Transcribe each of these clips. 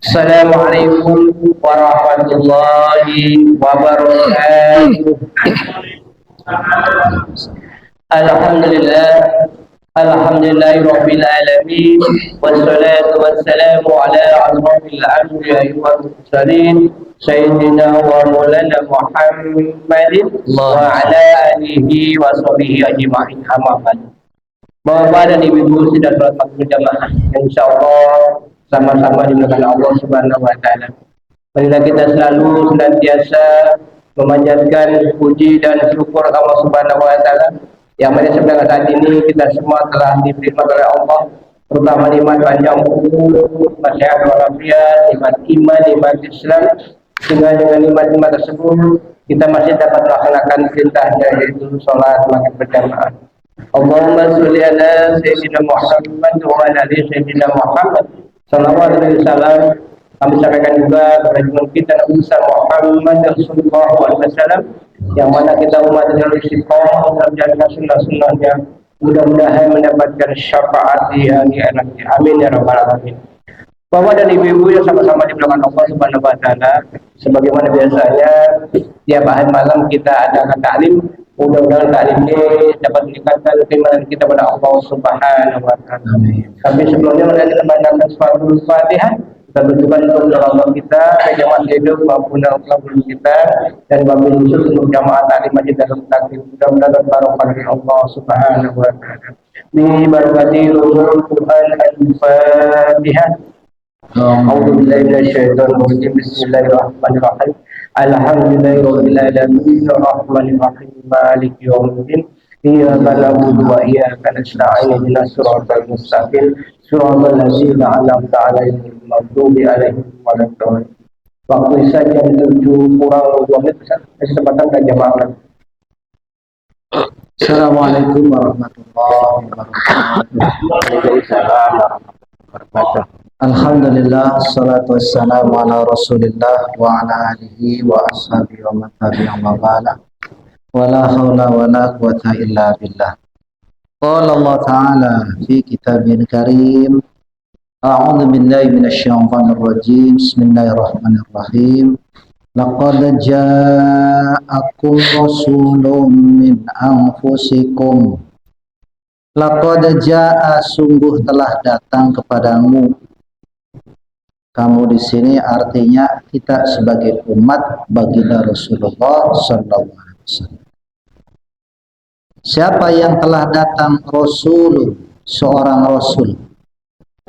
Assalamualaikum warahmatullahi wabarakatuh. Alhamdulillah, alhamdulillahirabbil alamin, wassalatu wassalamu ala asrofil anbiya'i wal mursalin sayyidina wa maulana Muhammadin wa ala alihi wa sahbihi ajma'in. Amma ba'd. Bapak dan ibu-ibu sudah sholat maghrib berjamaah, insyaallah sama-sama dimuliakan Allah Subhanahu wa taala. Marilah kita selalu senantiasa memanjatkan puji dan syukur Allah Subhanahu wa taala yang mana sebenarnya saat ini kita semua telah diberi oleh Allah, terutama nikmat panjang umur, sehat walafiat, nikmat iman, nikmat Islam. Dengan nikmat-nikmat tersebut kita masih dapat melaksanakan perintahnya, yaitu sholat maghrib berjamaah. Allahumma sholli ala sayyidina Muhammad wa ala ali sayyidina Muhammad sallallahu alaihi wasallam. Kami sampaikan juga kepada junjungan kita Nabi Muhammad sallallahu alaihi wasallam, yang mana kita umat yang istiqomah dalam menjalankan sunnah-sunnahnya, mudah-mudahan mendapatkan syafaat di akhirat. Amin ya rabbal alamin. Bapak dan ibu-ibu yang sama-sama dimuliakan Allah Subhanahu wa taala, sebagaimana biasanya tiap hari malam kita adakan taklim. Mudah-mudahan taklim ini dapat meningkatkan keimanan kita pada Allah Subhanahu wa taala. Tapi sebelumnya mari kita bacakan suratul Fatihah. Kita berdoa untuk Allah kita, jamaah hidup maupun dalam keluarga kita, dan wabil khusus untuk jamaah taklim masjid dalam taklim. Mudah-mudahan barokah dari Allah Subhanahu wa taala. Bi barakati ruhul Quran al-Fatihah. A'udzu billahi minasyaitonir rajim. Bismillahirrahmanirrahim. Alhamdulillahirabbil alamin arrahmanir rahim maliki yaumiddin. Iyyaka na'budu wa iyyaka nasta'in ihdinas siratal mustaqim siratal ladzina an'amta 'alaihim ghairil maghdubi 'alaihim waladdallin. Waktu saja 7 kurang 2 menit, kesempatan ke jamaah. Assalamualaikum warahmatullahi wabarakatuh. Waalaikumsalam warahmatullahi wabarakatuh. Alhamdulillah, salatu wassalamu ala rasulillah wa ala alihi wa ashabihi wa man tabi'ahum wa ba'da. Wa la hawla wa la quwwata illa billah. Qala Allah ta'ala fi kitabihil karim, a'udzu billahi minasy syaithanir rajim. Bismillahirrahmanirrahim. Laqad ja'akum rasulun min anfusikum. Laqad ja'a, sungguh telah datang kepadamu. Kamu di sini artinya kita sebagai umat baginda Rasulullah sallallahu alaihi wasallam. Siapa yang telah datang? Rasul, seorang rasul.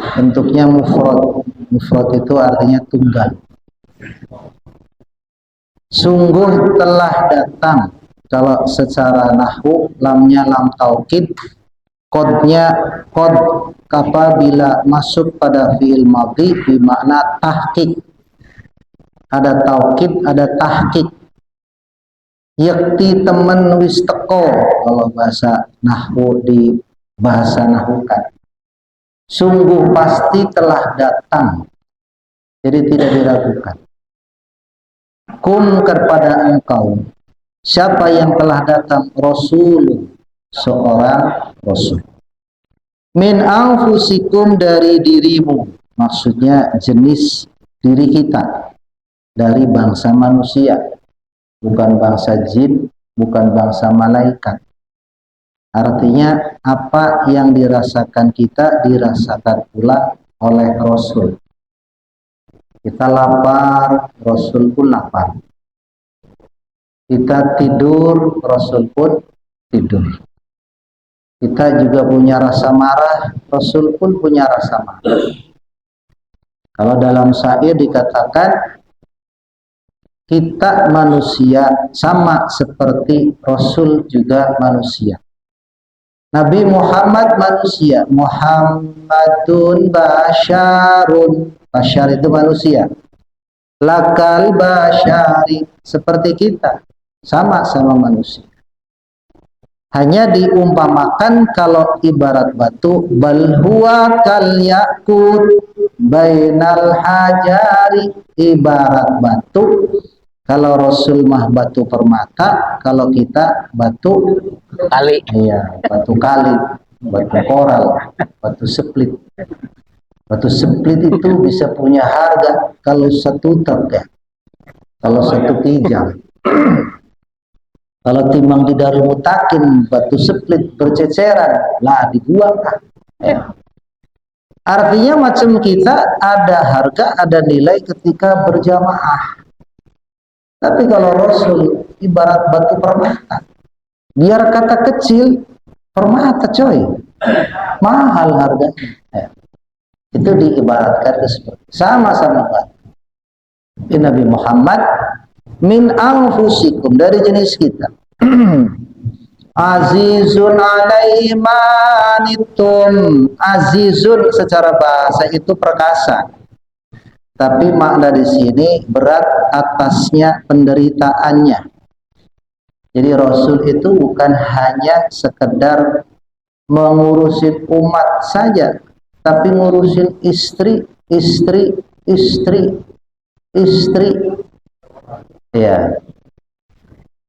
Bentuknya mufrad. Mufrad itu artinya tunggal. Sungguh telah datang. Kalau secara nahwu lamnya lam taukid, kodnya kod apabila masuk pada fi'il madhi bermakna tahqiq. Ada taukid, ada tahqiq. Yakti temen wis teko kalau bahasa nahwu, di bahasa nahwukan. Sungguh pasti telah datang. Jadi tidak diragukan. Kum, kepada engkau. Siapa yang telah datang? Rasul, seorang rasul. Min anfusikum, dari dirimu, maksudnya jenis diri kita, dari bangsa manusia, bukan bangsa jin, bukan bangsa malaikat. Artinya apa yang dirasakan kita dirasakan pula oleh rasul. Kita lapar, rasul pun lapar. Kita tidur, rasul pun tidur. Kita juga punya rasa marah, Rasul pun punya rasa marah. Kalau dalam syair dikatakan kita manusia sama seperti Rasul juga manusia. Nabi Muhammad manusia, Muhammadun basyarun, basyar itu manusia. Lakal basyari, seperti kita, sama-sama manusia. Hanya diumpamakan kalau ibarat batu, bal huwa kal yakut bainal hajari, ibarat batu. Kalau Rasul mah batu permata, kalau kita batu Kali. Iya, batu kali, batu koral, batu split. Batu split itu bisa punya harga kalau satu truk ya, kalau satu kijang. Kalau timbang di Darul Mutakin batu split berceceran, lah dibuang lah. Ya. Artinya macam kita ada harga, ada nilai ketika berjamaah. Tapi kalau Rasul ibarat batu permata, biar kata kecil, permata coy, mahal harganya. Ya. Itu diibaratkan seperti sama-sama Nabi Muhammad min anfusikum, dari jenis kita. Azizun alaihi ma anittum. Azizun secara bahasa itu perkasa, tapi makna di sini berat atasnya penderitaannya. Jadi Rasul itu bukan hanya sekedar mengurusin umat saja, tapi ngurusin istri. Ya,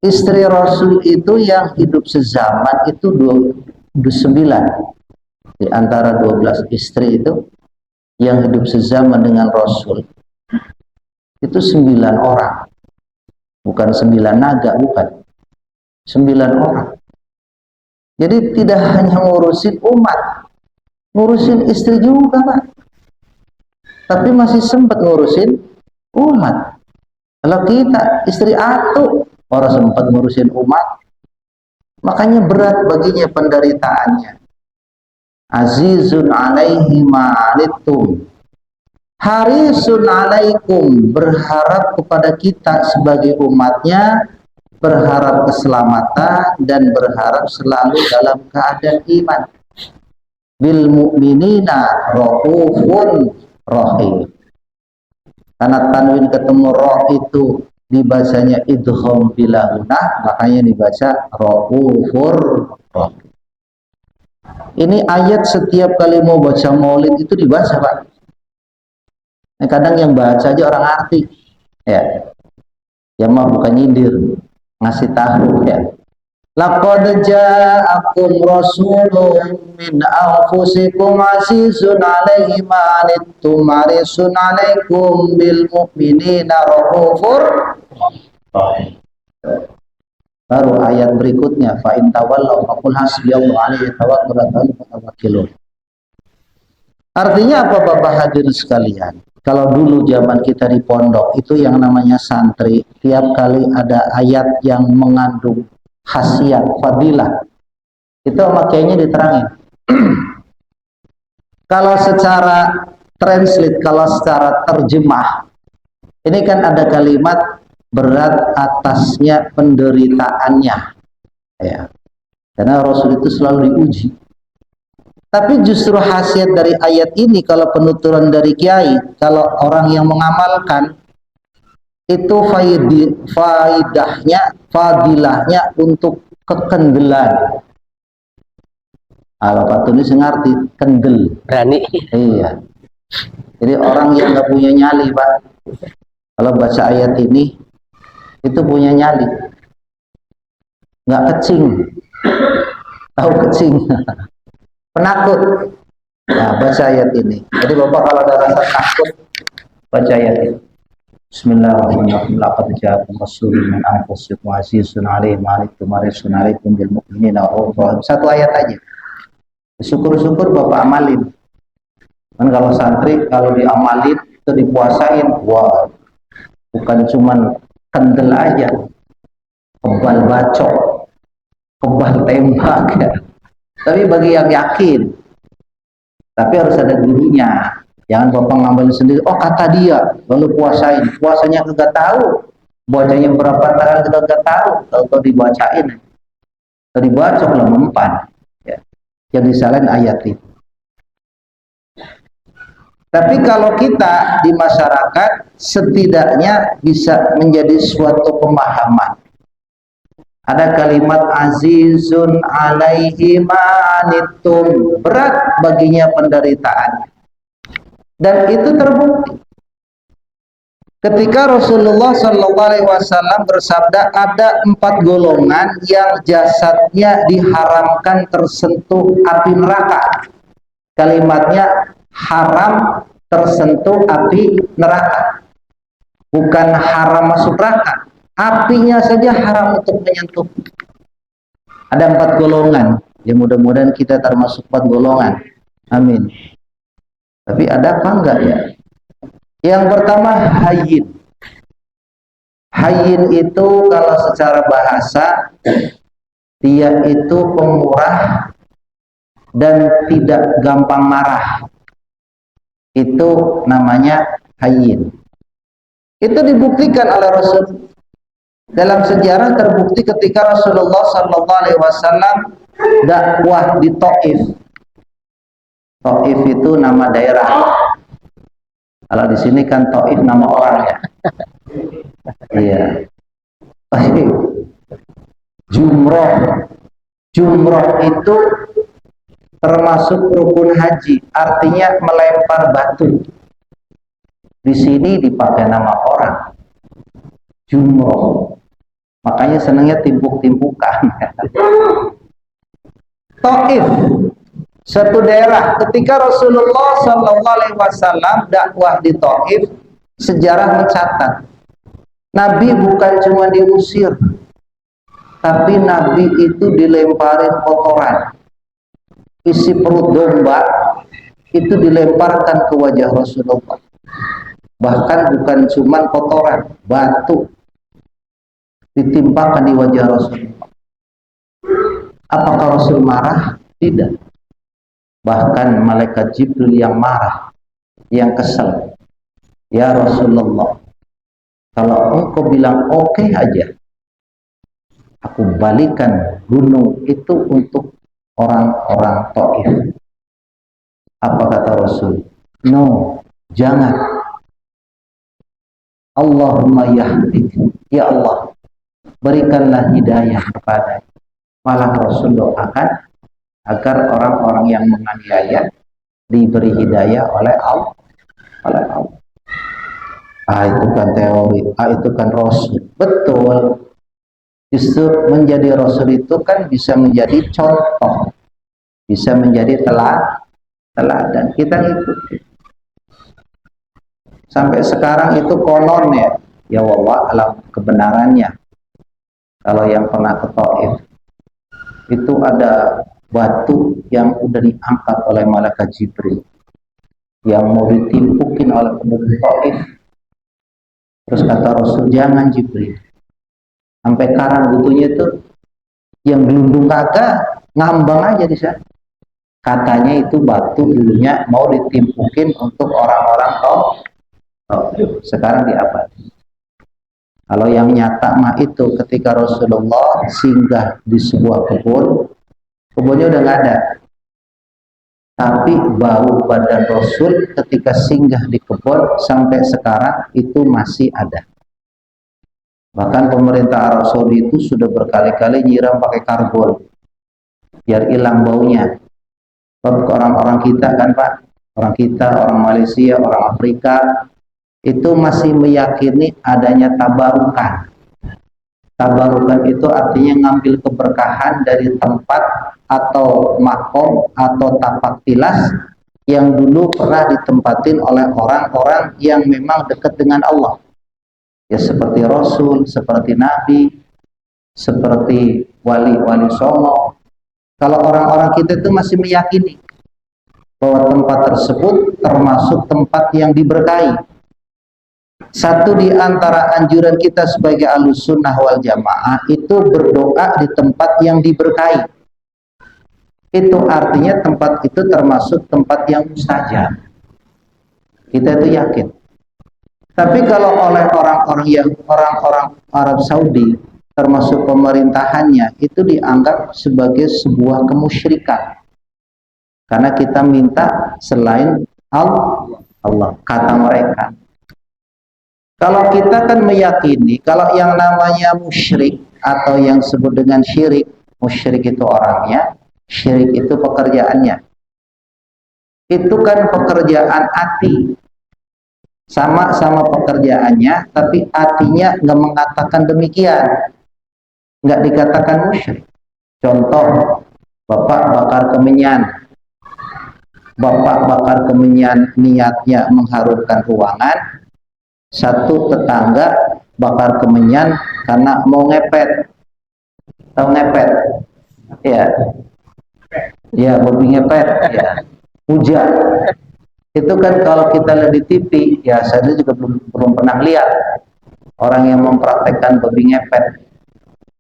istri Rasul itu yang hidup sezaman itu 9. Di antara 12 istri itu yang hidup sezaman dengan Rasul itu 9 orang. Bukan 9 naga, bukan. 9 orang. Jadi tidak hanya ngurusin umat, ngurusin istri juga, Pak. Tapi masih sempat ngurusin umat. Kalau kita istri atu, orang sempat ngurusin umat, makanya berat baginya penderitaannya. Azizun alaihi ma'anittum, harisun alaikum, berharap kepada kita sebagai umatnya, berharap keselamatan dan berharap selalu dalam keadaan iman. Bil mu'minina raufun rahim. Karena tanwin ketemu roh itu dibacanya idgham bila gunah, makanya dibaca raufur rahim. Ini ayat setiap kali mau baca maulid itu dibaca, Pak. Nah, kadang yang baca aja orang arti, ya. Ya mah bukan nyindir, ngasih tahu ya. Laqad ja'akum rasulun min anfusikum azizun 'alaihi ma anittum harisun 'alaikum bil mu'minina raufur rahim. Baru ayat berikutnya fa in tawallaw faqul hasbiyallahu 'alaihi tawakkalun. Artinya apa Bapak hadirin sekalian? Kalau dulu zaman kita di pondok itu yang namanya santri, tiap kali ada ayat yang mengandung khasiat, fadilah, itu makanya diterangin. Kalau secara translate, kalau secara terjemah, ini kan ada kalimat berat atasnya penderitaannya, ya. Karena Rasul itu selalu diuji. Tapi justru khasiat dari ayat ini, kalau penuturan dari kiai, kalau orang yang mengamalkan, itu fadilahnya untuk kekendelan. Kalau Pak Tunis ngerti kendel, Berani. iya. Jadi orang yang nggak punya nyali, Pak, kalau baca ayat ini itu punya nyali, nggak kecing. Tahu kecing? Penakut. Nah, baca ayat ini. Jadi Bapak kalau ada rasa takut, baca ayat ini. Bismillahirrahmanirrahim. Laqad ja'akum rasulun min anfusikum azizun 'alaihi ma anittum harisun 'alaikum bil mu'minina raufur rahim. Satu ayat aja. Syukur-syukur Bapak amalin. Kan kalau santri kalau diamalin itu dipuasain, wah, bukan cuman kendel aja, kebal bacok, kebal tembak ya. Tapi bagi yang yakin, tapi harus ada gurunya. Jangan Bapak ngambil sendiri, oh kata dia, lalu puasain. Puasanya kagak tahu, bacanya berapa tangan kagak tahu, kalau dibacain, kalau dibacok lah mempan. Ya. Yang disalahin ayat itu. Tapi kalau kita di masyarakat, setidaknya bisa menjadi suatu pemahaman. Ada kalimat azizun alaihi ma anittum, berat baginya penderitaan. Dan itu terbukti. Ketika Rasulullah SAW bersabda ada 4 golongan yang jasadnya diharamkan tersentuh api neraka. Kalimatnya haram tersentuh api neraka, bukan haram masuk neraka, apinya saja haram untuk menyentuh. Ada 4 golongan, ya mudah-mudahan kita termasuk 4 golongan, amin. Tapi ada apa enggak ya? Yang pertama hayyin. Hayyin itu kalau secara bahasa dia itu pemurah dan tidak gampang marah, itu namanya hayyin. Itu dibuktikan oleh Rasul. Dalam sejarah terbukti ketika Rasulullah SAW dakwah di Taif. Taif itu nama daerah. Kalau di sini kan Taif nama orang ya. Iya. Jumroh. Jumroh itu termasuk rukun haji, artinya melempar batu. Di sini dipakai nama orang. Jumroh. Makanya senangnya timpuk-timpukan. Taif, satu daerah. Ketika Rasulullah SAW dakwah di Taif, sejarah mencatat Nabi bukan cuma diusir, tapi Nabi itu dilemparin kotoran. Isi perut domba itu dilemparkan ke wajah Rasulullah. Bahkan bukan cuma kotoran, batu ditimpakan di wajah Rasulullah. Apakah Rasul marah? Tidak. Bahkan malaikat Jibril yang marah, yang kesal. Ya Rasulullah, kalau engkau bilang oke aja, aku balikan gunung itu untuk orang-orang Taif. Apa kata Rasul? No, jangan. Allahumma yahdik. Ya Allah, berikanlah hidayah kepada. Malah Rasul doakan agar orang-orang yang menganiaya diberi hidayah oleh Allah. Itu kan teori, itu kan Rasul. Betul. Justru menjadi Rasul itu kan bisa menjadi contoh, bisa menjadi teladan. Kita ikuti. Sampai sekarang itu konon ya Allah alam kebenarannya. Kalau yang pernah ke Taif, itu ada batu yang udah diangkat oleh malaikat Jibril, yang mau ditimpukin oleh penduduk Taif. Terus kata Rasul, jangan Jibril. Sampai karang butuhnya itu yang gelundung kagak, ngambang aja di sana. Katanya itu batu dulunya mau ditimpukin untuk orang-orang Taif. Sekarang diabadi. Kalau yang nyata mah itu ketika Rasulullah singgah di sebuah kebun, kebunnya udah nggak ada. Tapi bau badan Rasul ketika singgah di kebun sampai sekarang itu masih ada. Bahkan pemerintah Arab Saudi itu sudah berkali-kali nyiram pakai karbon biar hilang baunya. Orang-orang kita kan Pak, orang kita, orang Malaysia, orang Afrika itu masih meyakini adanya tabarukan. Tabarukan itu artinya ngambil keberkahan dari tempat atau makom atau tapak tilas yang dulu pernah ditempatin oleh orang-orang yang memang dekat dengan Allah. Ya seperti Rasul, seperti Nabi, seperti wali-wali songo. Kalau orang-orang kita itu masih meyakini bahwa tempat tersebut termasuk tempat yang diberkahi. Satu di antara anjuran kita sebagai Ahlus Sunnah wal Jamaah itu berdoa di tempat yang diberkahi. Itu artinya tempat itu termasuk tempat yang mustajab. Kita itu yakin. Tapi kalau oleh orang-orang Arab Saudi, termasuk pemerintahannya, itu dianggap sebagai sebuah kemusyrikan. Karena kita minta selain Allah, kata mereka. Kalau kita kan meyakini kalau yang namanya musyrik atau yang disebut dengan syirik, musyrik itu orangnya, syirik itu pekerjaannya. Itu kan pekerjaan hati. Sama-sama pekerjaannya, tapi hatinya nggak mengatakan demikian. Nggak dikatakan musyrik. Contoh, Bapak bakar kemenyan. bapak bakar kemenyan niatnya mengharumkan ruangan, satu tetangga bakar kemenyan karena mau ngepet. Tahu ngepet? Ya. Ya, babi ngepet, ya. Hujan. Itu kan kalau kita lihat di TV, ya saya juga belum pernah lihat orang yang mempraktekkan babi ngepet.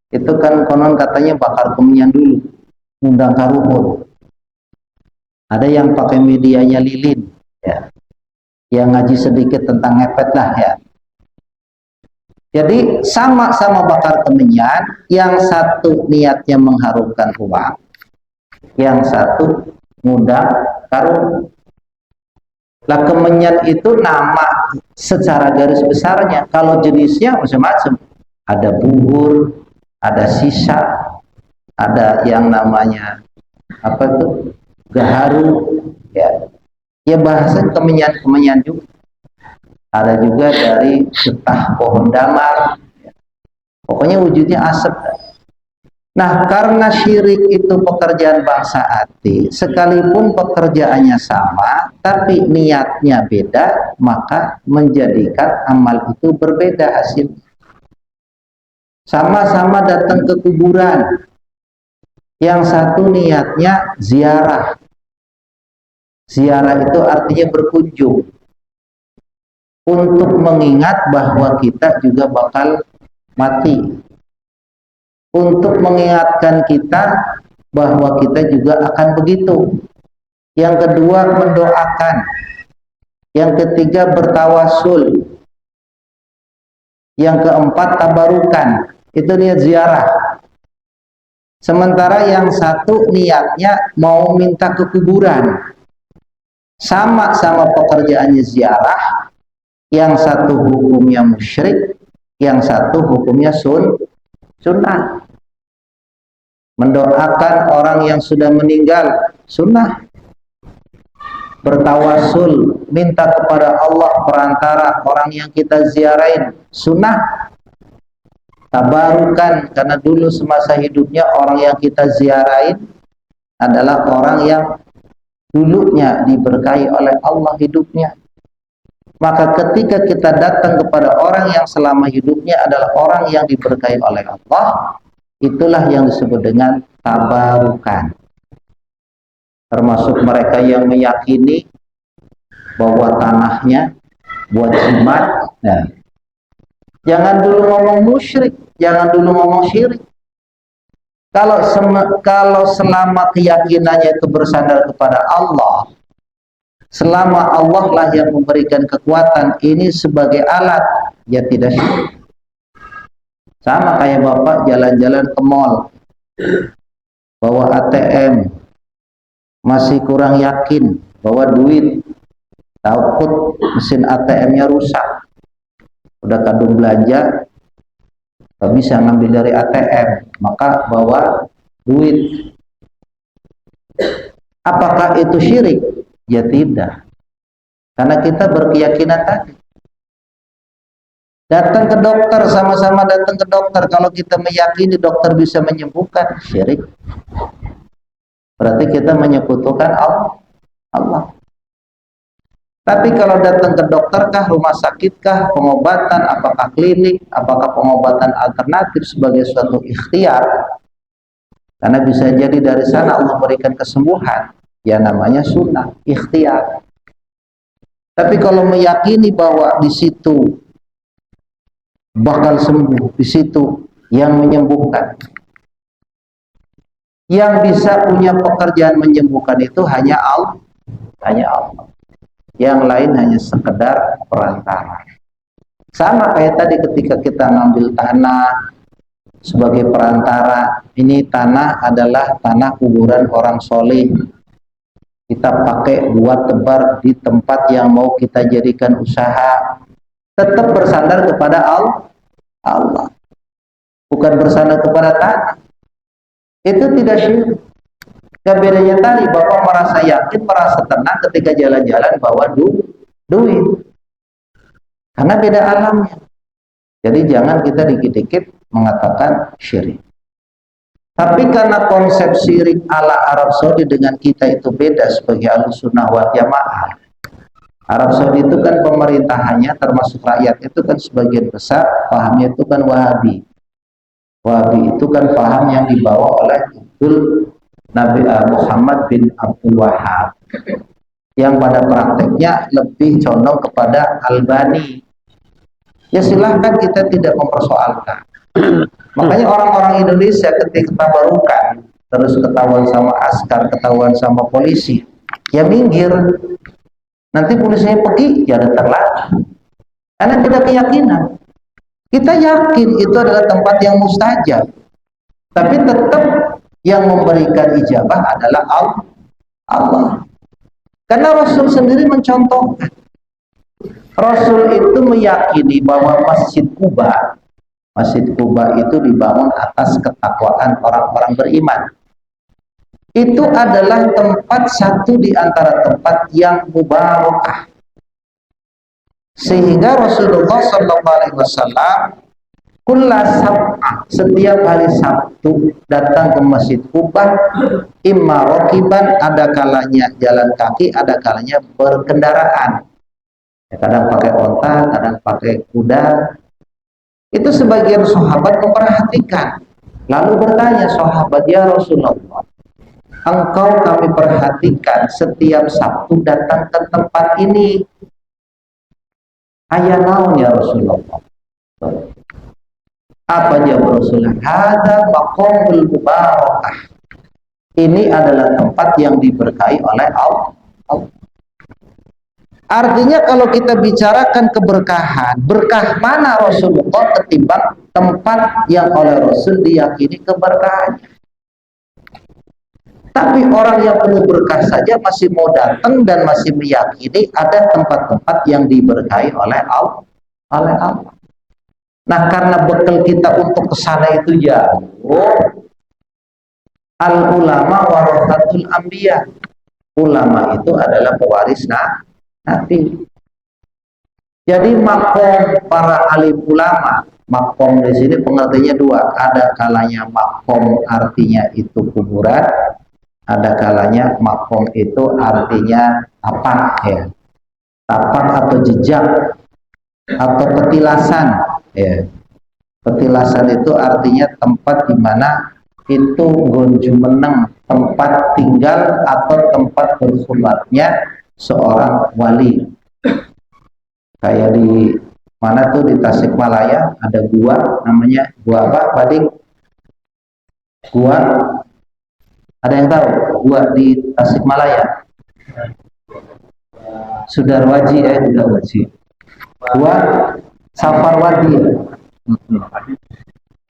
Itu kan konon katanya bakar kemenyan dulu, undang karuhun. Ada yang pakai medianya lilin, ya. Yang ngaji sedikit tentang ngepet lah ya. Jadi sama-sama bakar kemenyan, yang satu niatnya mengharumkan uang, yang satu ngundang karung. Lah kemenyan itu nama secara garis besarnya, kalau jenisnya macam-macam. Ada bubur, ada sisa, ada yang namanya apa itu gaharu, ya. Ya bahasa kemenyan juga. Ada juga dari getah pohon damar, ya. Pokoknya wujudnya asap. Nah, karena syirik itu pekerjaan bangsa ati, sekalipun pekerjaannya sama, tapi niatnya beda, maka menjadikan amal itu berbeda hasil. Sama-sama datang ke kuburan, yang satu niatnya ziarah. Ziarah itu artinya berkunjung, untuk mengingat bahwa kita juga bakal mati, untuk mengingatkan kita bahwa kita juga akan begitu. Yang kedua mendoakan, yang ketiga bertawasul, yang keempat tabarukan. Itu niat ziarah. Sementara yang satu niatnya mau minta ke kuburan. Sama-sama pekerjaannya ziarah, yang satu hukumnya musyrik, yang satu hukumnya sunnah. Mendoakan orang yang sudah meninggal, sunnah. Bertawasul, minta kepada Allah perantara orang yang kita ziarahin, sunnah. Tabarukan, karena dulu semasa hidupnya orang yang kita ziarahin adalah orang yang dulunya diberkahi oleh Allah hidupnya. Maka ketika kita datang kepada orang yang selama hidupnya adalah orang yang diberkahi oleh Allah, itulah yang disebut dengan tabarukan. Termasuk mereka yang meyakini bahwa tanahnya buat jimat. Nah, jangan dulu ngomong musyrik, jangan dulu ngomong syirik. Kalau selama keyakinannya itu bersandar kepada Allah, selama Allah lah yang memberikan kekuatan ini sebagai alat, ya tidak syirik. Sama kayak bapak jalan-jalan ke mall, bawa ATM, masih kurang yakin bawa duit, takut mesin ATM-nya rusak, udah kadung belanja, gak bisa ngambil dari ATM, maka bawa duit. Apakah itu syirik? Ya tidak, karena kita berkeyakinan tadi. Datang ke dokter, sama-sama datang ke dokter, kalau kita meyakini dokter bisa menyembuhkan, syirik. Berarti kita menyekutukan Allah. Tapi kalau datang ke dokter kah, rumah sakit kah, pengobatan, apakah klinik, apakah pengobatan alternatif sebagai suatu ikhtiar, karena bisa jadi dari sana Allah berikan kesembuhan, ya namanya sunnah, ikhtiar. Tapi kalau meyakini bahwa di situ bakal sembuh, di situ yang menyembuhkan, yang bisa punya pekerjaan menyembuhkan itu hanya Allah. Yang lain hanya sekedar perantara. Sama kayak tadi ketika kita ngambil tanah sebagai perantara, ini tanah adalah tanah kuburan orang soleh. Kita pakai buat tebar di tempat yang mau kita jadikan usaha. Tetap bersandar kepada Allah. Bukan bersandar kepada tanah. Itu tidak syirik. Gak bedanya tadi, bapak merasa yakin, merasa tenang ketika jalan-jalan bawa duit. Karena beda alamnya. Jadi jangan kita dikit-dikit mengatakan syirik. Tapi karena konsep syirik ala Arab Saudi dengan kita itu beda sebagai Ahlussunnah wal Jamaah. Arab Saudi itu kan pemerintahannya termasuk rakyat itu kan sebagian besar pahamnya itu kan Wahabi. Wahabi itu kan paham yang dibawa oleh Nabi Muhammad bin Abdul Wahhab, yang pada prakteknya lebih condong kepada Albani. Ya silahkan, kita tidak mempersoalkan. Makanya orang-orang Indonesia ketika tabarukan terus ketahuan sama askar, ketahuan sama polisi, ya minggir. Nanti polisinya pergi, ya datang lagi. Karena tidak keyakinan. Kita yakin itu adalah tempat yang mustajab, tapi tetap yang memberikan ijabah adalah Allah. Karena Rasul sendiri mencontohkan. Rasul itu meyakini bahwa Masjid Kuba itu dibangun atas ketakwaan orang-orang beriman. Itu adalah tempat satu di antara tempat yang mubarakah. Sehingga Rasulullah SAW setiap hari Sabtu datang ke Masjid Kuba, imma rokiban, ada kalanya jalan kaki, ada kalanya berkendaraan. Kadang pakai onta, kadang pakai kuda. Itu sebagian sahabat memperhatikan, lalu bertanya sahabat, ya Rasulullah, engkau kami perhatikan setiap Sabtu datang ke tempat ini, ayah naon ya Rasulullah? Apa jawab Rasulullah? Hada maqamul mubarakah. Ini adalah tempat yang diberkahi oleh Allah. Artinya kalau kita bicarakan keberkahan, berkah mana Rasulullah ketimbang tempat yang oleh Rasul diyakini keberkahannya. Tapi orang yang penuh berkah saja masih mau datang dan masih meyakini ada tempat-tempat yang diberkahi oleh Allah. Nah, karena bekal kita untuk ke sana itu jauh, al ulama warathatul anbiya. Ulama itu adalah pewaris Nabi. Jadi makom para alim ulama, makom di sini pengertiannya dua. Ada kalanya makom artinya itu kuburan, ada kalanya makom itu artinya tapak, ya, tapak atau jejak atau petilasan, ya. Petilasan itu artinya tempat di mana itu gonjumeneng, tempat tinggal atau tempat berkhulwatnya seorang wali. Kayak di mana tuh di Tasikmalaya ada gua, namanya gua apa, Bading? Gua, ada yang tahu? Gua di Tasikmalaya. Sudarwaji, Sudarwaji. Gua Safarwadi.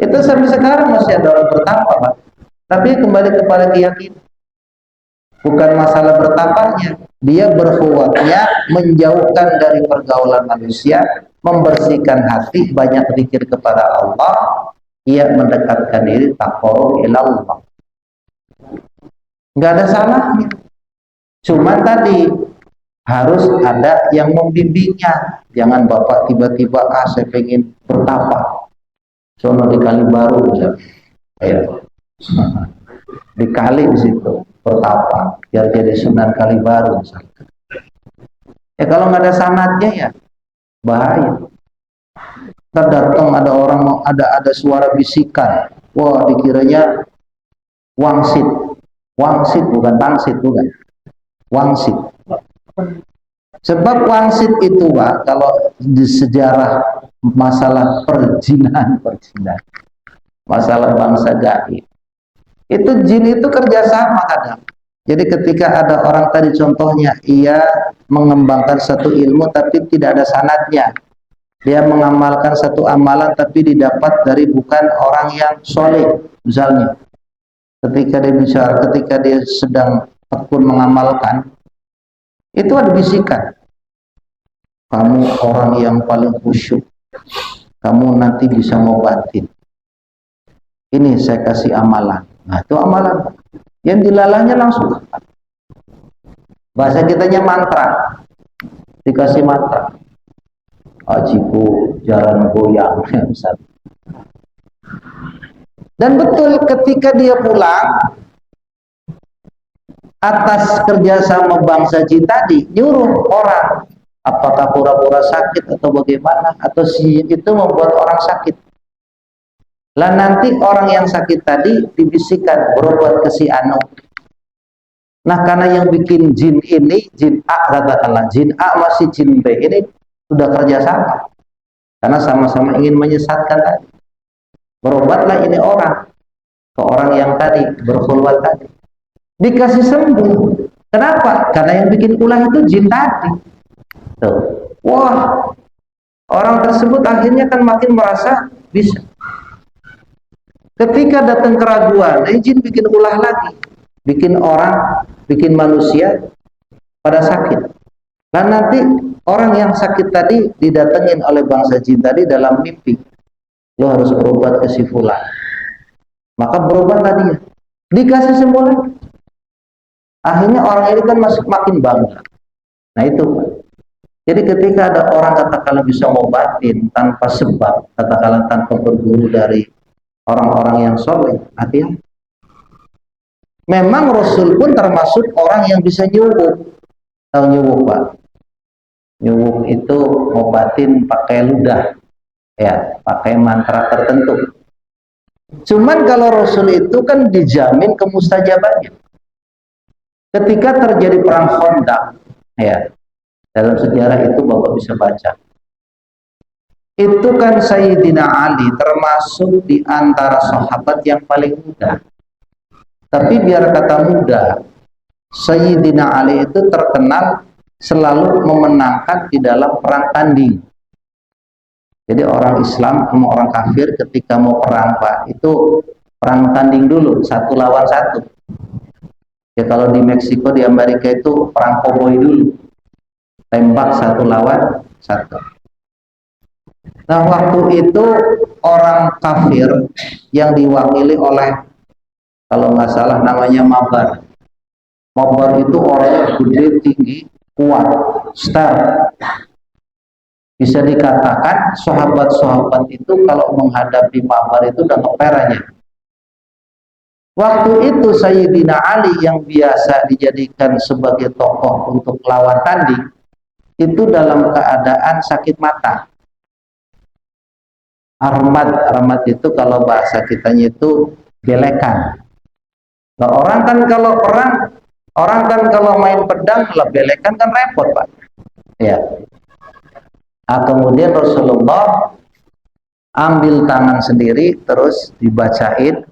Itu sampai sekarang masih ada orang bertapa, Pak. Tapi kembali kepada keyakinan. Bukan masalah bertapanya, dia berkhulwatnya menjauhkan dari pergaulan manusia, membersihkan hati, banyak zikir kepada Allah, ia mendekatkan diri taqarrub ila Allah. Enggak ada salahnya. Cuma tadi harus ada yang membimbingnya. Jangan bapak tiba-tiba saya pengen bertapa. Sono di Kalibaru misalnya. Ya. Di kali di situ bertapa biar jadi Sunan Kalibaru misalkan. Ya kalau nggak ada sanadnya ya bahaya. Terdatang ada orang, ada suara bisikan, wah dikiranya wangsit bukan pangsit, bukan wangsit. Sebab wangsit itu, Pak, kalau di sejarah masalah perjinan, masalah bangsa gaib, itu jin itu kerjasama kadang. Jadi ketika ada orang tadi contohnya, ia mengembangkan satu ilmu tapi tidak ada sanadnya, dia mengamalkan satu amalan tapi didapat dari bukan orang yang soleh, misalnya ketika dia bicara, ketika dia sedang tekun mengamalkan, itu ada bisikan, kamu orang yang paling khusyuk, kamu nanti bisa ngobatin, ini saya kasih amalan. Nah itu amalan yang dilalahnya langsung. Bahasa kitanya mantra, dikasih mantra, ajiku jalan goyang misalnya. Dan betul ketika dia pulang atas kerjasama bangsa jin tadi, nyuruh orang, apakah pura-pura sakit atau bagaimana, atau si itu membuat orang sakit. Lah nanti orang yang sakit tadi dibisikkan berobat ke si Anu. Nah karena yang bikin jin ini, jin A katakanlah, jin A masih jin B ini sudah kerjasama. Karena sama-sama ingin menyesatkan tadi. Berobatlah ini orang ke orang yang tadi berkhulwat tadi. Dikasih sembuh. Kenapa? Karena yang bikin ulah itu jin tadi. Tuh. Wah, orang tersebut akhirnya kan makin merasa bisa. Ketika datang keraguan, jin bikin ulah lagi, bikin orang, bikin manusia pada sakit. Dan nanti orang yang sakit tadi didatengin oleh bangsa jin tadi dalam mimpi. Lo harus berobat ke si fulan. Maka berobatlah dia. Dikasih sembuh lagi. Akhirnya orang ini kan masih makin bangga. Nah itu. Jadi ketika ada orang katakanlah bisa ngobatin tanpa sebab, katakanlah tanpa berguru dari orang-orang yang soleh, artinya memang Rasul pun termasuk orang yang bisa nyuwuk. Tahu nyuwuk, Pak? Nyuwuk itu ngobatin pakai ludah, ya, pakai mantra tertentu. Cuman kalau Rasul itu kan dijamin kemustajabannya. Ketika terjadi perang Khandaq, ya, dalam sejarah itu Bapak bisa baca. Itu kan Sayyidina Ali termasuk di antara sahabat yang paling muda. Tapi biar kata muda, Sayyidina Ali itu terkenal selalu memenangkan di dalam perang tanding. Jadi orang Islam sama orang kafir ketika mau perang, Pak, itu perang tanding dulu, 1 lawan 1. Ya kalau di Meksiko, di Amerika itu perang koboi dulu. Tembak 1 lawan 1. Nah waktu itu orang kafir yang diwakili oleh, kalau nggak salah namanya Mabar. Mabar itu orangnya gede, tinggi, kuat, star. Bisa dikatakan sahabat-sahabat itu kalau menghadapi Mabar itu udah keperannya. Waktu itu Sayyidina Ali yang biasa dijadikan sebagai tokoh untuk lawan tanding, itu dalam keadaan sakit mata. Armad itu kalau bahasa kitanya itu belekan. Nah, orang kan kalau perang, orang kan kalau main pedang kalau belekan kan repot, Pak. Ya. Nah, kemudian Rasulullah ambil tangan sendiri terus dibacain,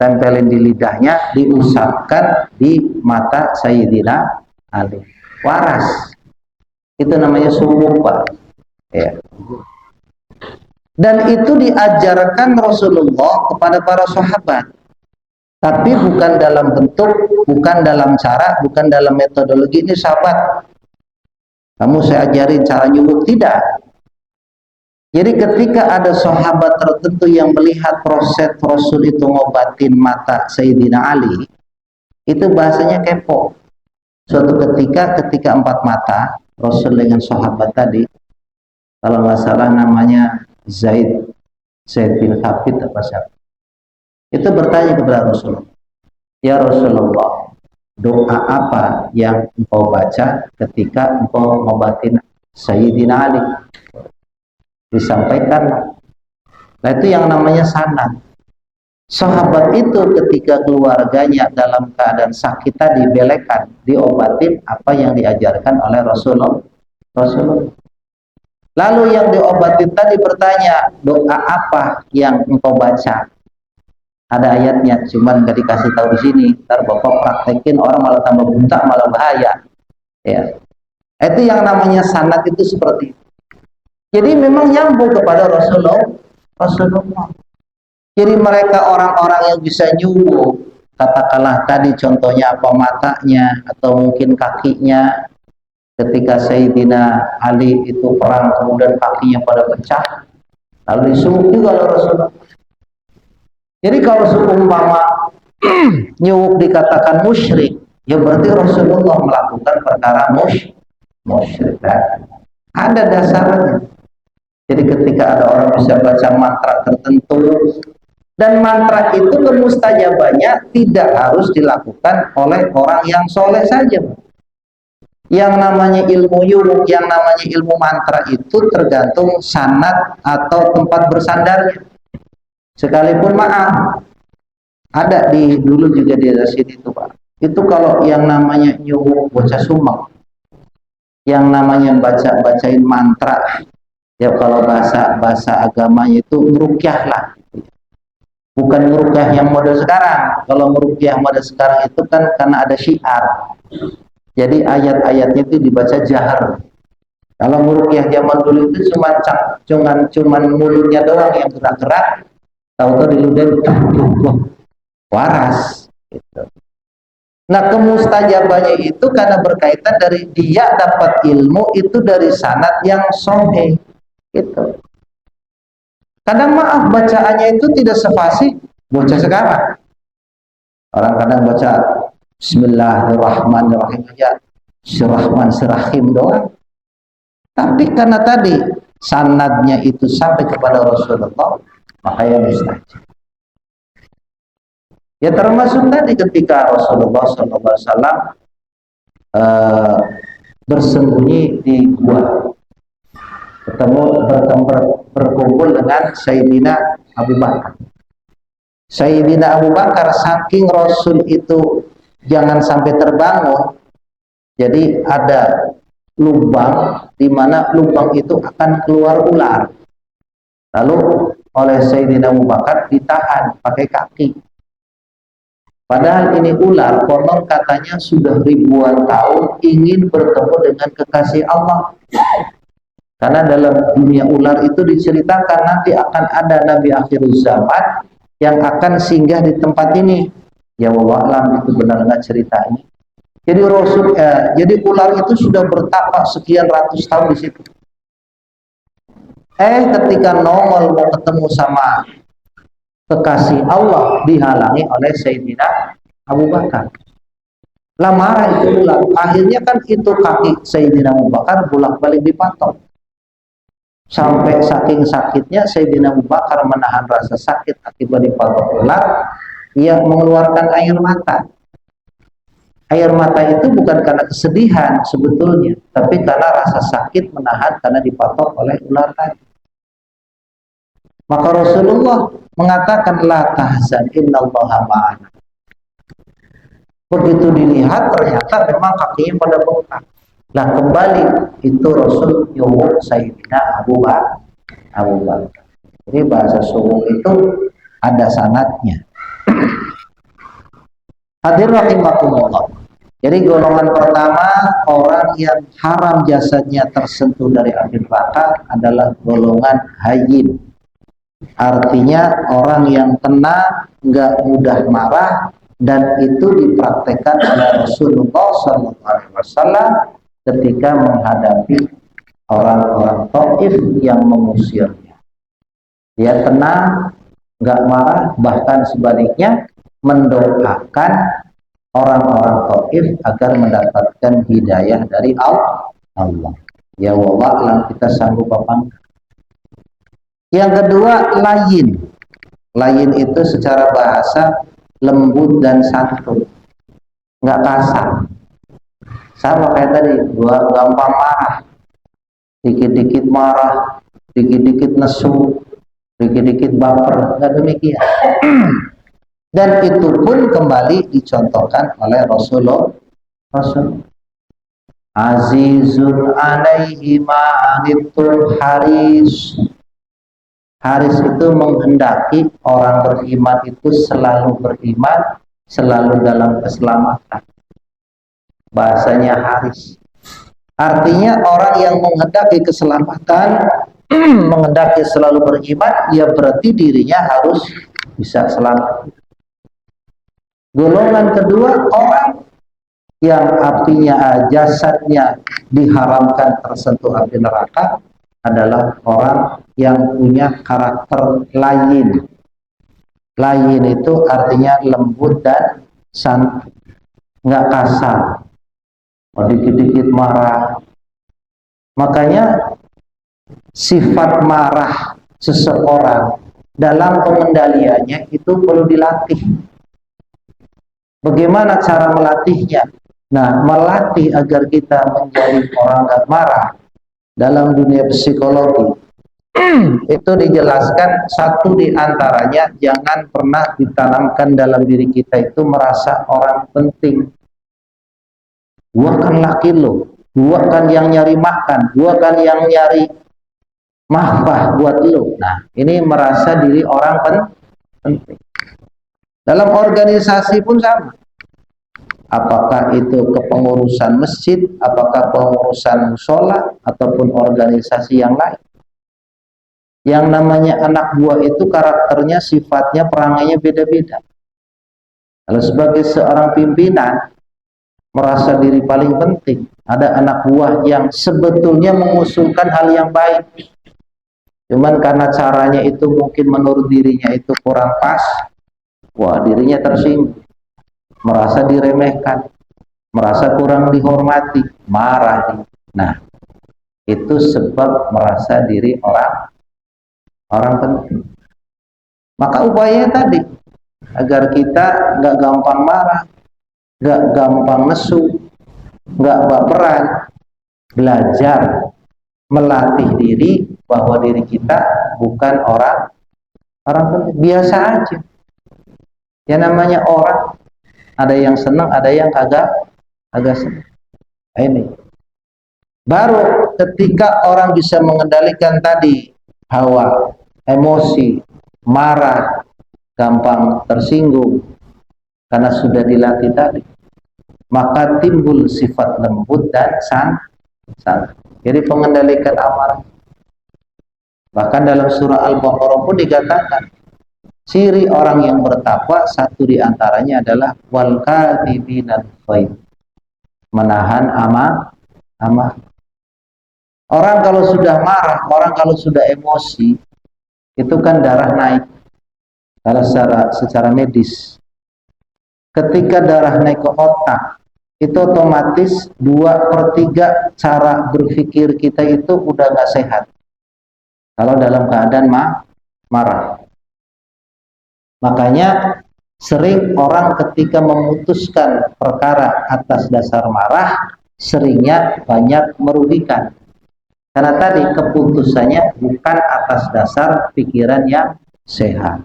tempelin di lidahnya, diusapkan di mata Sayyidina Ali. Waras. Itu namanya sumuk, Pak. Ya. Dan itu diajarkan Rasulullah kepada para sahabat. Tapi bukan dalam bentuk, bukan dalam cara, bukan dalam metodologi ini sahabat. Kamu saya ajarin cara nyubuk, tidak. Jadi ketika ada sahabat tertentu yang melihat proses Rasul itu ngobatin mata Sayyidina Ali, itu bahasanya kepo. Suatu ketika 4 mata Rasul dengan sahabat tadi, kalau nggak salah namanya Zaid bin Thabit apa siapa, itu bertanya kepada Rasulullah, ya Rasulullah, doa apa yang engkau baca ketika engkau ngobatin Sayyidina Ali? Disampaikan. Nah itu yang namanya sanad. Sahabat itu ketika keluarganya dalam keadaan sakit tadi belekan, diobatin apa yang diajarkan oleh Rasulullah. Lalu yang diobatin tadi bertanya, doa apa yang engkau baca? Ada ayatnya, cuman gak dikasih tahu di sini. Ntar Bapak praktekin, orang malah tambah buta, malah bahaya. Ya, itu yang namanya sanad itu seperti itu. Jadi memang nyambung kepada Rasulullah. Jadi mereka orang-orang yang bisa nyuwuk, katakanlah tadi contohnya apa, matanya atau mungkin kakinya. Ketika Sayyidina Ali itu perang kemudian kakinya pada pecah, lalu disuwuk juga oleh Rasulullah. Jadi kalau seumpama nyuwuk dikatakan musyrik, ya berarti Rasulullah melakukan perkara musyrik. Ada dasarnya. Jadi ketika ada orang bisa baca mantra tertentu, Dan mantra itu kemustajabannya tidak harus dilakukan oleh orang yang soleh saja. Yang namanya ilmu yuruk, yang namanya ilmu mantra itu tergantung sanad atau tempat bersandarnya. Sekalipun maaf, ada di dulu juga di sini tuh Pak. Itu kalau yang namanya nyuwuk bocah sumbang, yang namanya bacain mantra, ya kalau bahasa agamanya itu merukyah lah. Bukan merukyah yang model sekarang. Kalau merukyah model sekarang itu kan karena ada syiar. Jadi ayat-ayatnya itu dibaca jahar. Kalau merukyah zaman dulu itu cuman mulutnya doang yang gerak-gerak. Tahu-tahu diludahin waras. Gitu. Nah kemustajabannya itu karena berkaitan dari dia dapat ilmu itu dari sanad yang sahih. Gitu. Kadang maaf bacaannya itu tidak sefasih bocah sekarang. Orang kadang baca Bismillahirrahmanirrahim aja, Sirahman Sirahim doang. Tapi karena tadi sanadnya itu sampai kepada Rasulullah, makanya mustajab. Ya termasuk tadi ketika Rasulullah SAW bersembunyi di gua, berkumpul dengan Sayyidina Abu Bakar. Sayyidina Abu Bakar saking Rasul itu jangan sampai terbangun, jadi ada lubang di mana lubang itu akan keluar ular. Lalu oleh Sayyidina Abu Bakar ditahan pakai kaki. Padahal ini ular, konon katanya sudah ribuan tahun ingin bertemu dengan kekasih Allah. Karena dalam dunia ular itu diceritakan nanti akan ada Nabi akhir zaman yang akan singgah di tempat ini. Ya wallahu a'lam itu benar nggak ceritanya. Jadi jadi ular itu sudah bertapa sekian ratus tahun di situ. Ketika nongol mau ketemu sama kekasih Allah dihalangi oleh Sayyidina Abu Bakar. Lah marah itu ular. Akhirnya kan itu kaki Sayyidina Abu Bakar bolak-balik dipatok. Sampai saking sakitnya Sayyidina Abu Bakar menahan rasa sakit akibat dipatok ular, ia mengeluarkan air mata. Air mata itu bukan karena kesedihan sebetulnya, tapi karena rasa sakit menahan karena dipatok oleh ular tadi. Maka Rasulullah mengatakan la tahzan innallaha ma'ana. Begitu dilihat ternyata memang kakinya pada bengkak. Nah kembali itu Rasul nyuwuk Sayyidina Abu Bakar. Jadi bahasa suwuk itu ada sanadnya. Hadir rahimakumullah. Jadi golongan pertama orang yang haram jasadnya tersentuh dari api neraka adalah golongan hayyin. Artinya orang yang tenang, nggak mudah marah, dan itu dipraktekkan oleh Rasulullah SAW ketika menghadapi orang-orang Taif yang mengusirnya. Dia tenang, nggak marah, bahkan sebaliknya mendoakan orang-orang Taif agar mendapatkan hidayah dari Allah. Ya wallah, kita sanggup apa? Yang kedua, layin. Layin itu secara bahasa lembut dan santun, nggak kasar. Sama kayak tadi, gua gampang marah, dikit-dikit marah, dikit-dikit nesu, dikit-dikit baper, nggak demikian. Dan itu pun kembali dicontohkan oleh Rasul. Azizun alaihi ma'anittum haris. Haris itu menghendaki orang beriman itu selalu beriman, selalu dalam keselamatan. Bahasanya haris. Artinya orang yang menghendaki keselamatan, menghendaki selalu beriman, ya berarti dirinya harus bisa selamat. Golongan kedua, orang yang apinya jasadnya diharamkan tersentuh api neraka adalah orang yang punya karakter layin. Layin itu artinya lembut dan santun, nggak kasar, dikit-dikit marah. Makanya sifat marah seseorang dalam pengendaliannya itu perlu dilatih. Bagaimana cara melatihnya? Nah, melatih agar kita menjadi orang gak marah dalam dunia psikologi itu dijelaskan, satu di antaranya, jangan pernah ditanamkan dalam diri kita itu merasa orang penting. Gua kan laki lo, gua kan yang nyari makan, gua kan yang nyari mahfah buat lo. Nah, ini merasa diri orang penting. Dalam organisasi pun sama. Apakah itu kepengurusan masjid, apakah pengurusan musola, ataupun organisasi yang lain. Yang namanya anak buah itu karakternya, sifatnya, perangainya beda-beda. Kalau sebagai seorang pimpinan merasa diri paling penting, ada anak buah yang sebetulnya mengusulkan hal yang baik, cuman karena caranya itu mungkin menurut dirinya itu kurang pas, wah dirinya tersinggung, merasa diremehkan, merasa kurang dihormati, marah. Nah, itu sebab merasa diri orang penting. Maka upaya tadi agar kita nggak gampang marah, nggak gampang nesu, nggak baperan, belajar melatih diri bahwa diri kita bukan orang penting, biasa aja. Ya namanya orang, ada yang senang, ada yang agak senang. Nah, ini baru ketika orang bisa mengendalikan tadi hawa, emosi, marah, gampang tersinggung karena sudah dilatih tadi, maka timbul sifat lembut dan santai. Jadi pengendalikan amarah. Bahkan dalam surah Al-Baqarah pun dikatakan, ciri orang yang bertakwa satu diantaranya adalah wal kadhiminal ghaidh, menahan amarah. Orang kalau sudah marah, orang kalau sudah emosi, itu kan darah naik. Kalau secara medis, ketika darah naik ke otak, itu otomatis 2/3 cara berpikir kita itu udah nggak sehat. Kalau dalam keadaan marah. Makanya sering orang ketika memutuskan perkara atas dasar marah, seringnya banyak merugikan. Karena tadi keputusannya bukan atas dasar pikiran yang sehat,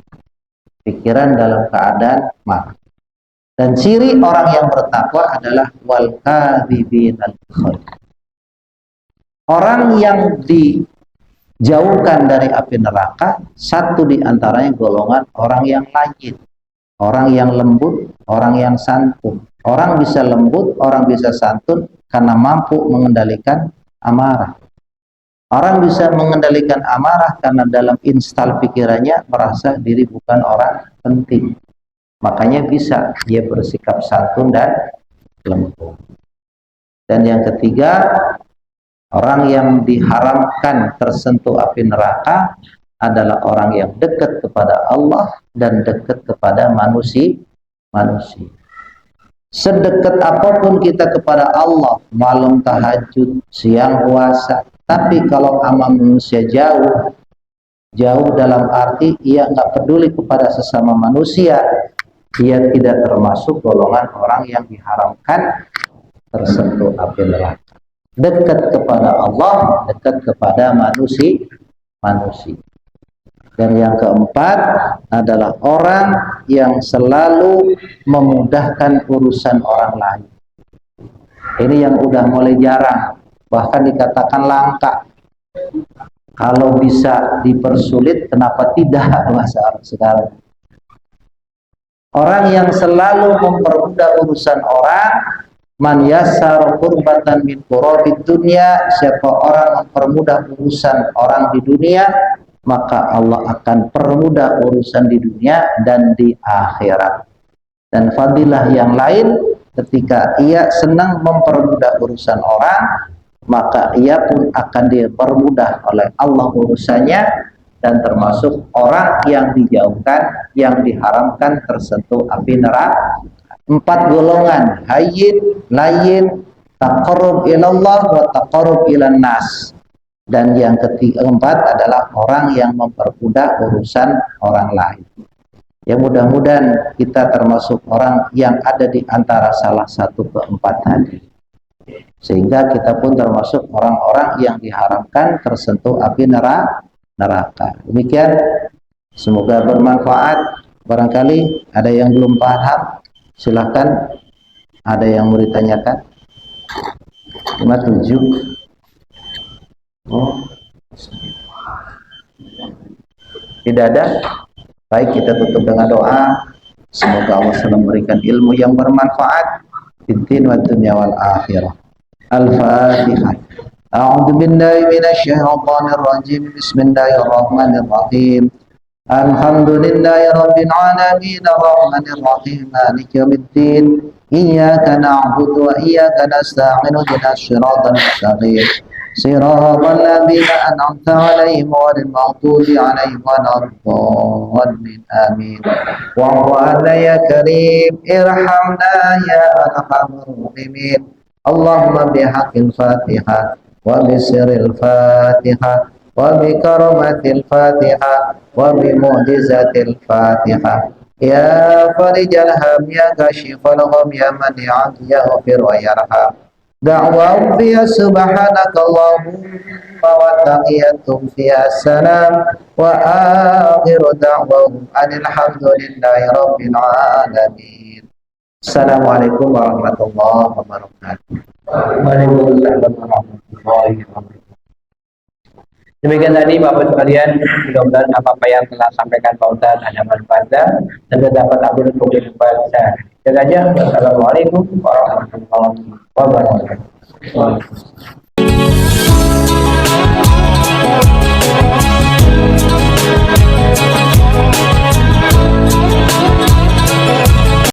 pikiran dalam keadaan marah. Dan ciri orang yang bertakwa adalah wal kadhibinal ghaidh. Orang yang dijauhkan dari api neraka, satu diantaranya golongan orang yang layin, orang yang lembut, orang yang santun. Orang bisa lembut, orang bisa santun karena mampu mengendalikan amarah. Orang bisa mengendalikan amarah karena dalam instal pikirannya merasa diri bukan orang penting. Makanya bisa dia bersikap santun dan lembut. Dan yang ketiga, orang yang diharamkan tersentuh api neraka adalah orang yang dekat kepada Allah dan dekat kepada manusia. Sedekat apapun kita kepada Allah, malam tahajud, siang puasa, tapi kalau sama manusia jauh dalam arti ia nggak peduli kepada sesama manusia, ia tidak termasuk golongan orang yang diharamkan tersentuh api neraka. Dekat kepada Allah, dekat kepada manusia. Dan yang keempat adalah orang yang selalu memudahkan urusan orang lain. Ini yang udah mulai jarang, bahkan dikatakan langka. Kalau bisa dipersulit, kenapa tidak bahasa orang sekarang? Orang yang selalu mempermudah urusan orang, man yassara qurbatan min qurabid dunya, siapa orang mempermudah urusan orang di dunia, maka Allah akan permudah urusan di dunia dan di akhirat. Dan fadilah yang lain, ketika ia senang mempermudah urusan orang, maka ia pun akan dipermudah oleh Allah urusannya, dan termasuk orang yang dijauhkan, yang diharamkan tersentuh api neraka. 4 golongan, hayyin, layyin, taqarrub ilallah wa taqarrub ilan nas. Dan yang keempat adalah orang yang mempermudah urusan orang lain. Ya mudah-mudahan kita termasuk orang yang ada di antara salah satu keempat tadi. Sehingga kita pun termasuk orang-orang yang diharamkan tersentuh api neraka. Demikian, semoga bermanfaat. Barangkali ada yang belum paham, silahkan. Ada yang mau ditanyakan? 57. Oh. Tidak ada? Baik, kita tutup dengan doa. Semoga Allah SWT memberikan ilmu yang bermanfaat di din wa dunya wal akhirah. Al-Fatihah. A'udzu billahi minasyaitonir rajim. Bismillahirrahmanirrahim. Alhamdulillahi rabbil alamin arrahmanir rahim maliki yaumiddin. Iyyaka na'budu wa iyyaka nasta'in ihdinas siratal mustaqim. Siratal ladzina an'amta 'alaihim ghairil maghdubi 'alaihim waladdallin. Amin. Wa ya karim irhamna ya arhamar rahimin. Allahumma bihaqqil Fatihah wa bisirril Fatihah wa bi karamatil Fatihah wa bi mu'jizatil Fatihah. Ya farijal ham ya kashifal gham ya mani'an ya ghafir wa yarham. Da'wahum fiya subhanaka Allahumma wa tahiyatum fiya salam wa akhiru da'wahum alhamdulillahi rabbil alamin. Assalamualaikum warahmatullahi wabarakatuh. Waalaikumsalam warahmatullahi wabarakatuh. Demikian tadi Bapak sekalian, mudah-mudahan apa yang telah sampaikan Pak Ustaz ada manfaatnya dan dapat ambil kehidupan saya. Jaga aja. Wassalamualaikum warahmatullahi wabarakatuh.